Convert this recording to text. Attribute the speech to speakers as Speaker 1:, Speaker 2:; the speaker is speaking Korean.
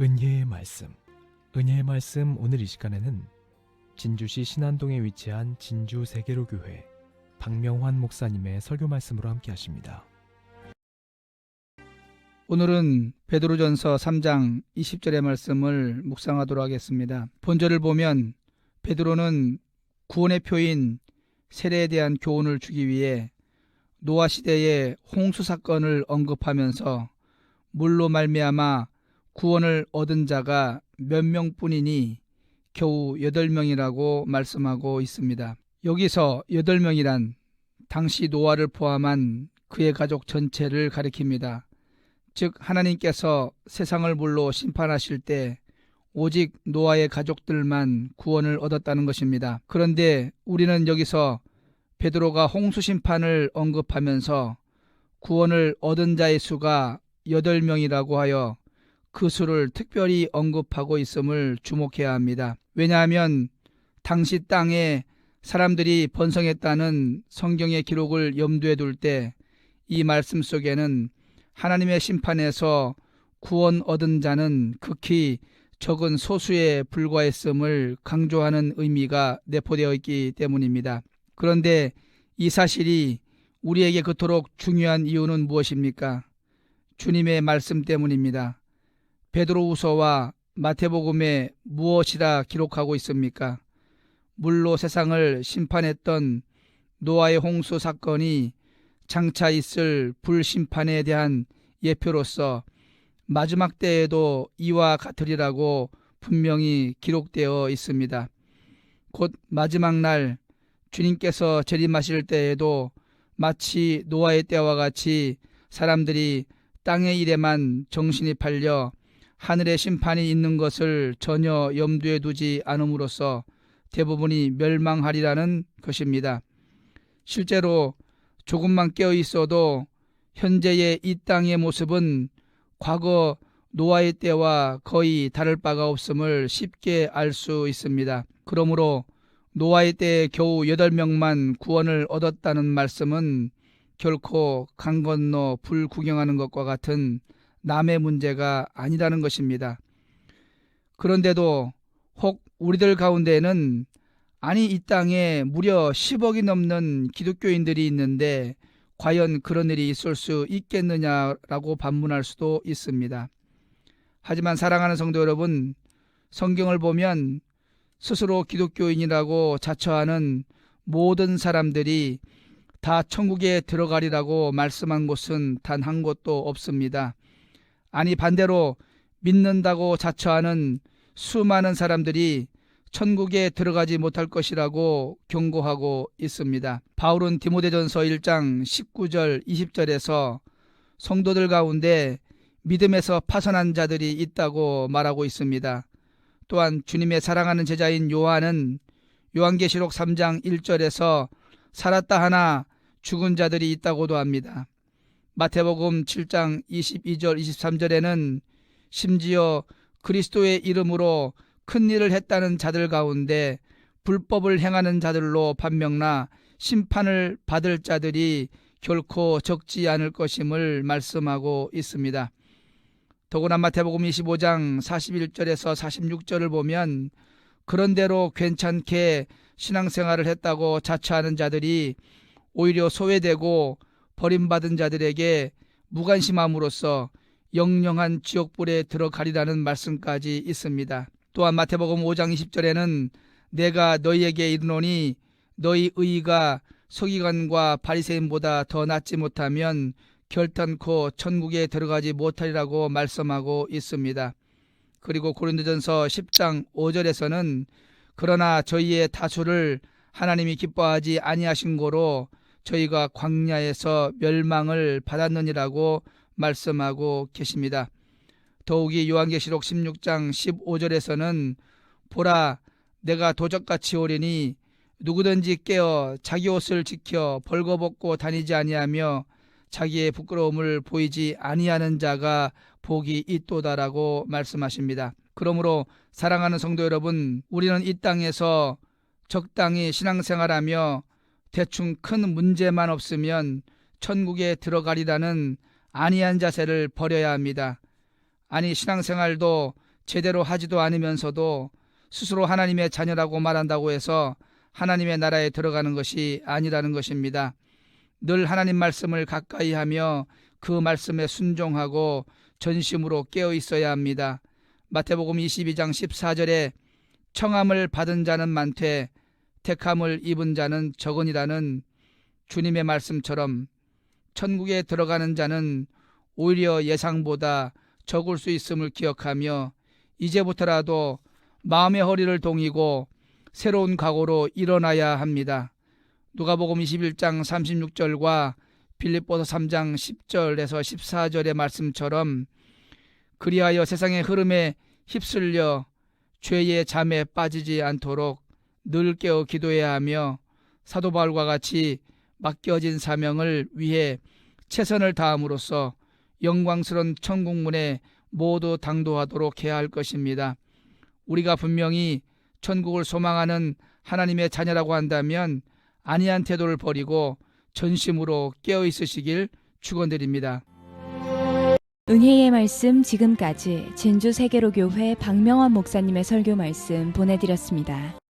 Speaker 1: 은혜의 말씀. 은혜의 말씀 오늘 이 시간에는 진주시 신안동에 위치한 진주 세계로교회 박명환 목사님의 설교 말씀으로 함께 하십니다.
Speaker 2: 오늘은 베드로전서 3장 20절의 말씀을 묵상하도록 하겠습니다. 본절을 보면 베드로는 구원의 표인 세례에 대한 교훈을 주기 위해 노아 시대의 홍수 사건을 언급하면서 물로 말미암아 구원을 얻은 자가 몇 명뿐이니 겨우 8명이라고 말씀하고 있습니다. 여기서 8명이란 당시 노아를 포함한 그의 가족 전체를 가리킵니다. 즉 하나님께서 세상을 물로 심판하실 때 오직 노아의 가족들만 구원을 얻었다는 것입니다. 그런데 우리는 여기서 베드로가 홍수 심판을 언급하면서 구원을 얻은 자의 수가 8명이라고 하여 그 수를 특별히 언급하고 있음을 주목해야 합니다. 왜냐하면 당시 땅에 사람들이 번성했다는 성경의 기록을 염두에 둘 때 이 말씀 속에는 하나님의 심판에서 구원 얻은 자는 극히 적은 소수에 불과했음을 강조하는 의미가 내포되어 있기 때문입니다. 그런데 이 사실이 우리에게 그토록 중요한 이유는 무엇입니까? 주님의 말씀 때문입니다. 베드로후서와 마태복음에 무엇이라 기록하고 있습니까? 물로 세상을 심판했던 노아의 홍수 사건이 장차 있을 불심판에 대한 예표로서 마지막 때에도 이와 같으리라고 분명히 기록되어 있습니다. 곧 마지막 날 주님께서 재림하실 때에도 마치 노아의 때와 같이 사람들이 땅의 일에만 정신이 팔려 하늘의 심판이 있는 것을 전혀 염두에 두지 않음으로써 대부분이 멸망하리라는 것입니다. 실제로 조금만 깨어 있어도 현재의 이 땅의 모습은 과거 노아의 때와 거의 다를 바가 없음을 쉽게 알 수 있습니다. 그러므로 노아의 때에 겨우 8명만 구원을 얻었다는 말씀은 결코 강 건너 불 구경하는 것과 같은 남의 문제가 아니라는 것입니다. 그런데도 혹 우리들 가운데에는 아니 이 땅에 무려 10억이 넘는 기독교인들이 있는데 과연 그런 일이 있을 수 있겠느냐라고 반문할 수도 있습니다. 하지만 사랑하는 성도 여러분, 성경을 보면 스스로 기독교인이라고 자처하는 모든 사람들이 다 천국에 들어가리라고 말씀한 곳은 단 한 곳도 없습니다. 아니 반대로 믿는다고 자처하는 수많은 사람들이 천국에 들어가지 못할 것이라고 경고하고 있습니다. 바울은 디모데전서 1장 19절 20절에서 성도들 가운데 믿음에서 파선한 자들이 있다고 말하고 있습니다. 또한 주님의 사랑하는 제자인 요한은 요한계시록 3장 1절에서 살았다 하나 죽은 자들이 있다고도 합니다. 마태복음 7장 22절 23절에는 심지어 그리스도의 이름으로 큰 일을 했다는 자들 가운데 불법을 행하는 자들로 판명나 심판을 받을 자들이 결코 적지 않을 것임을 말씀하고 있습니다. 더구나 마태복음 25장 41절에서 46절을 보면 그런대로 괜찮게 신앙생활을 했다고 자처하는 자들이 오히려 소외되고 버림받은 자들에게 무관심함으로써 영영한 지옥불에 들어가리라는 말씀까지 있습니다. 또한 마태복음 5장 20절에는 내가 너희에게 이르노니 너희 의의가 서기관과 바리새인보다 더 낫지 못하면 결단코 천국에 들어가지 못하리라고 말씀하고 있습니다. 그리고 고린도전서 10장 5절에서는 그러나 저희의 다수를 하나님이 기뻐하지 아니하신 고로 저희가 광야에서 멸망을 받았느니라고 말씀하고 계십니다. 더욱이 요한계시록 16장 15절에서는 보라 내가 도적같이 오리니 누구든지 깨어 자기 옷을 지켜 벌거벗고 다니지 아니하며 자기의 부끄러움을 보이지 아니하는 자가 복이 있도다라고 말씀하십니다. 그러므로 사랑하는 성도 여러분, 우리는 이 땅에서 적당히 신앙생활하며 대충 큰 문제만 없으면 천국에 들어가리라는 안이한 자세를 버려야 합니다. 아니 신앙생활도 제대로 하지도 않으면서도 스스로 하나님의 자녀라고 말한다고 해서 하나님의 나라에 들어가는 것이 아니라는 것입니다. 늘 하나님 말씀을 가까이 하며 그 말씀에 순종하고 전심으로 깨어 있어야 합니다. 마태복음 22장 14절에 청함을 받은 자는 많되 택함을 입은 자는 적으니라는 주님의 말씀처럼 천국에 들어가는 자는 오히려 예상보다 적을 수 있음을 기억하며 이제부터라도 마음의 허리를 동이고 새로운 각오로 일어나야 합니다. 누가복음 21장 36절과 빌립보서 3장 10절에서 14절의 말씀처럼 그리하여 세상의 흐름에 휩쓸려 죄의 잠에 빠지지 않도록 늘 깨어 기도해야 하며 사도 바울과 같이 맡겨진 사명을 위해 최선을 다함으로써 영광스러운 천국문에 모두 당도하도록 해야 할 것입니다. 우리가 분명히 천국을 소망하는 하나님의 자녀라고 한다면 안이한 태도를 버리고 전심으로 깨어 있으시길 축원드립니다.
Speaker 3: 은혜의 말씀 지금까지 진주 세계로교회 박명환 목사님의 설교 말씀 보내드렸습니다.